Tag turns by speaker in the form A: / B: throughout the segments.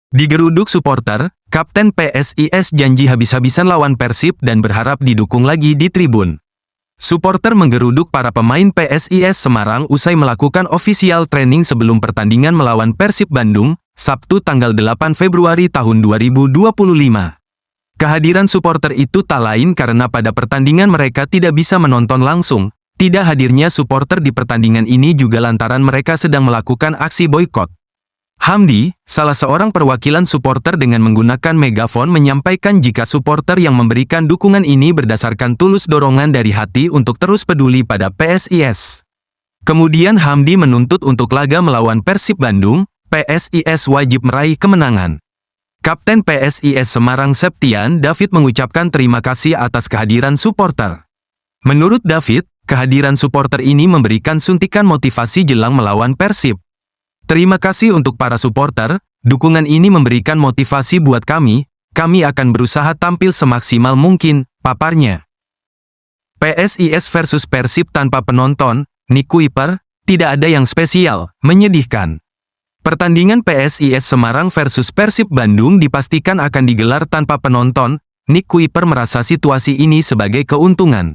A: Digeruduk supporter, Kapten PSIS janji habis-habisan lawan Persib dan berharap didukung lagi di tribun. Supporter menggeruduk para pemain PSIS Semarang usai melakukan official training sebelum pertandingan melawan Persib Bandung, Sabtu tanggal 8 Februari tahun 2025. Kehadiran supporter itu tak lain karena pada pertandingan mereka tidak bisa menonton langsung. Tidak hadirnya supporter di pertandingan ini juga lantaran mereka sedang melakukan aksi boykot. Hamdi, salah seorang perwakilan supporter dengan menggunakan megafon menyampaikan jika supporter yang memberikan dukungan ini berdasarkan tulus dorongan dari hati untuk terus peduli pada PSIS. Kemudian Hamdi menuntut untuk laga melawan Persib Bandung, PSIS wajib meraih kemenangan. Kapten PSIS Semarang Septian David mengucapkan terima kasih atas kehadiran supporter. Menurut David, kehadiran supporter ini memberikan suntikan motivasi jelang melawan Persib. Terima kasih untuk para supporter, dukungan ini memberikan motivasi buat kami akan berusaha tampil semaksimal mungkin, paparnya. PSIS versus Persib tanpa penonton, Nick Kuiper, tidak ada yang spesial, menyedihkan. Pertandingan PSIS Semarang versus Persib Bandung dipastikan akan digelar tanpa penonton, Nick Kuiper merasa situasi ini sebagai keuntungan.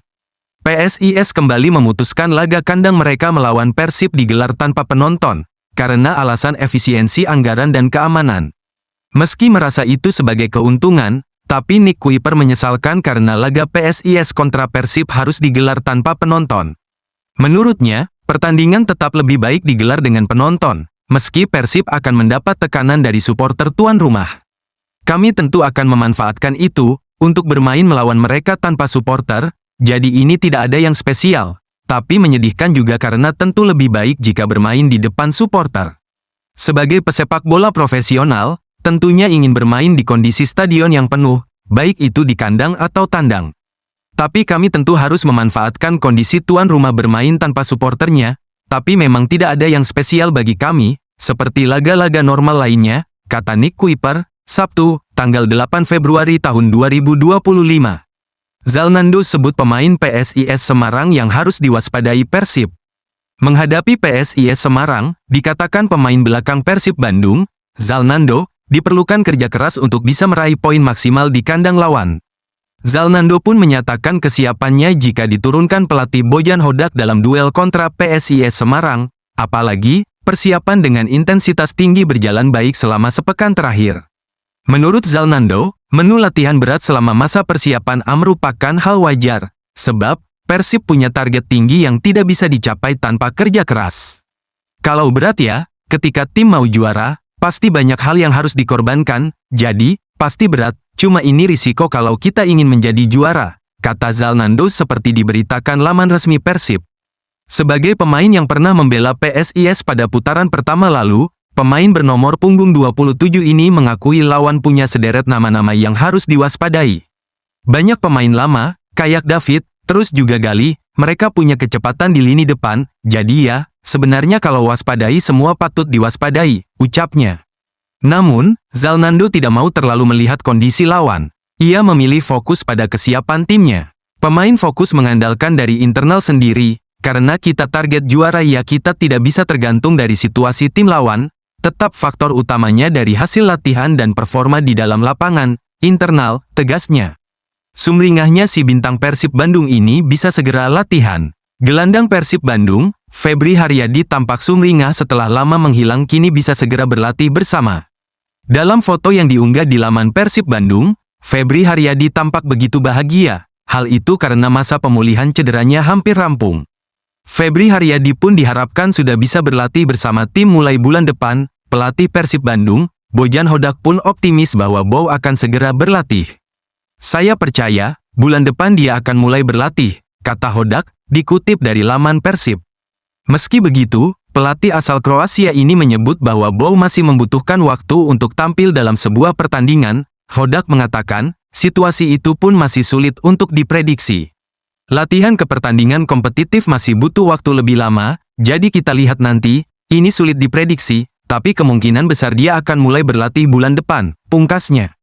A: PSIS kembali memutuskan laga kandang mereka melawan Persib digelar tanpa penonton, karena alasan efisiensi anggaran dan keamanan. Meski merasa itu sebagai keuntungan, tapi Nick Kuiper menyesalkan karena laga PSIS kontra Persib harus digelar tanpa penonton. Menurutnya, pertandingan tetap lebih baik digelar dengan penonton, meski Persib akan mendapat tekanan dari supporter tuan rumah. Kami tentu akan memanfaatkan itu, untuk bermain melawan mereka tanpa supporter, jadi ini tidak ada yang spesial. Tapi menyedihkan juga karena tentu lebih baik jika bermain di depan supporter. Sebagai pesepak bola profesional, tentunya ingin bermain di kondisi stadion yang penuh, baik itu di kandang atau tandang. Tapi kami tentu harus memanfaatkan kondisi tuan rumah bermain tanpa supporternya, tapi memang tidak ada yang spesial bagi kami, seperti laga-laga normal lainnya, kata Nick Kuiper, Sabtu, tanggal 8 Februari tahun 2025. Zalnando sebut pemain PSIS Semarang yang harus diwaspadai Persib. Menghadapi PSIS Semarang, dikatakan pemain belakang Persib Bandung, Zalnando, diperlukan kerja keras untuk bisa meraih poin maksimal di kandang lawan. Zalnando pun menyatakan kesiapannya jika diturunkan pelatih Bojan Hodak dalam duel kontra PSIS Semarang, apalagi, persiapan dengan intensitas tinggi berjalan baik selama sepekan terakhir. Menurut Zalnando, menu latihan berat selama masa persiapan merupakan hal wajar, sebab Persib punya target tinggi yang tidak bisa dicapai tanpa kerja keras. Kalau berat ya, ketika tim mau juara, pasti banyak hal yang harus dikorbankan, jadi, pasti berat, cuma ini risiko kalau kita ingin menjadi juara, kata Zalnando seperti diberitakan laman resmi Persib. Sebagai pemain yang pernah membela PSIS pada putaran pertama lalu, pemain bernomor punggung 27 ini mengakui lawan punya sederet nama-nama yang harus diwaspadai. Banyak pemain lama, kayak David, terus juga Gali, mereka punya kecepatan di lini depan, jadi ya, sebenarnya kalau waspadai semua patut diwaspadai, ucapnya. Namun, Zalnando tidak mau terlalu melihat kondisi lawan. Ia memilih fokus pada kesiapan timnya. Pemain fokus mengandalkan dari internal sendiri, karena kita target juara ya kita tidak bisa tergantung dari situasi tim lawan, tetap faktor utamanya dari hasil latihan dan performa di dalam lapangan, internal, tegasnya. Sumringahnya si bintang Persib Bandung ini bisa segera latihan. Gelandang Persib Bandung, Febri Haryadi tampak sumringah setelah lama menghilang kini bisa segera berlatih bersama. Dalam foto yang diunggah di laman Persib Bandung, Febri Haryadi tampak begitu bahagia. Hal itu karena masa pemulihan cederanya hampir rampung. Febri Haryadi pun diharapkan sudah bisa berlatih bersama tim mulai bulan depan. Pelatih Persib Bandung, Bojan Hodak pun optimis bahwa Bow akan segera berlatih. Saya percaya, bulan depan dia akan mulai berlatih, kata Hodak, dikutip dari laman Persib. Meski begitu, pelatih asal Kroasia ini menyebut bahwa Bow masih membutuhkan waktu untuk tampil dalam sebuah pertandingan. Hodak mengatakan, situasi itu pun masih sulit untuk diprediksi. Latihan ke pertandingan kompetitif masih butuh waktu lebih lama, jadi kita lihat nanti, ini sulit diprediksi, tapi kemungkinan besar dia akan mulai berlatih bulan depan, pungkasnya.